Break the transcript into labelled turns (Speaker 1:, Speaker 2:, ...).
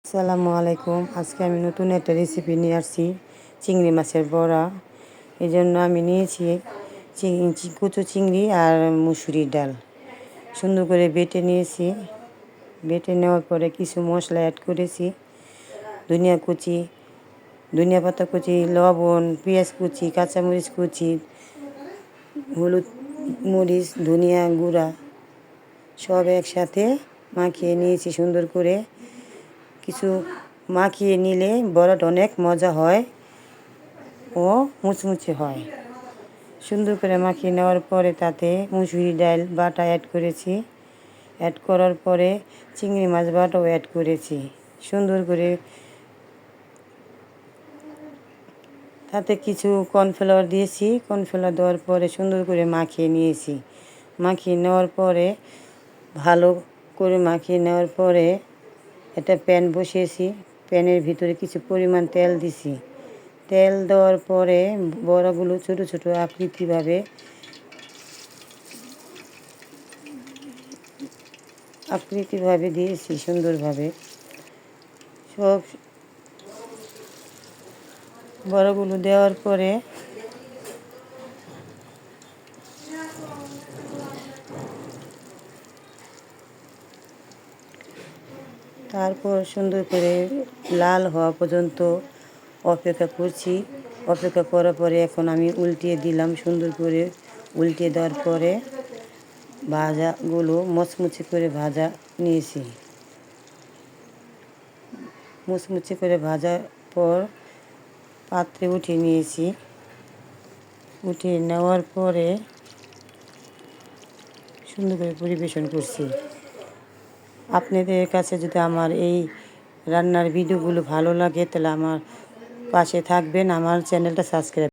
Speaker 1: আসসালামু আলাইকুম। আজকে আমি নতুন একটা রেসিপি নিয়ে আসছি, চিংড়ি মাছের বড়া। এই জন্য আমি নিয়েছি কুচো চিংড়ি আর মুসুরির ডাল। সুন্দর করে বেটে নিয়েছি। বেটে নেওয়ার পরে কিছু মশলা অ্যাড করেছি, ধনিয়া কুচি, ধনিয়া পাতা কুচি, লবণ, পেঁয়াজ কুচি, কাঁচামরিচ কুচি, হলুদ, মরিচ, ধনিয়া গুঁড়া সব একসাথে মাখিয়ে নিয়েছি সুন্দর করে। কিছু মাখিয়ে নিলে বড়াটা অনেক মজা হয় ও মুচমুচে হয়। সুন্দর করে মাখিয়ে নেওয়ার পরে তাতে মুসুরি ডাল বাটা অ্যাড করেছি। অ্যাড করার পরে চিংড়ি মাছ বাটাও অ্যাড করেছি। সুন্দর করে তাতে কিছু কর্নফ্লাওয়ার দিয়েছি। কর্নফ্লাওয়ার দেওয়ার পরে সুন্দর করে মাখিয়ে নিয়েছি। মাখিয়ে নেওয়ার পরে ভালো করে মাখিয়ে নেওয়ার পরে একটা প্যান বসিয়েছি। প্যানের ভিতরে কিছু পরিমাণ তেল দিছি। তেল দেওয়ার পরে বড়াগুলো ছোট ছোট আকৃতিভাবে দিয়েছি সুন্দরভাবে। সব বড়াগুলো দেওয়ার পরে তারপর সুন্দর করে লাল হওয়া পর্যন্ত অপেক্ষা করছি। অপেক্ষা করার পরে এখন আমি উল্টিয়ে দিলাম। সুন্দর করে উল্টিয়ে দেওয়ার পরে ভাজাগুলো মুচমুচে করে ভাজা নিয়েছি। মুচমুচে করে ভাজার পর পাত্রে উঠিয়ে নিয়েছি। উঠিয়ে নেওয়ার পরে সুন্দর করে পরিবেশন করছি। আপনাদের কাছে যদি আমার এই রান্নার ভিডিওগুলো ভালো লাগে তাহলে আমার পাশে থাকবেন, আমার চ্যানেলটা সাবস্ক্রাইব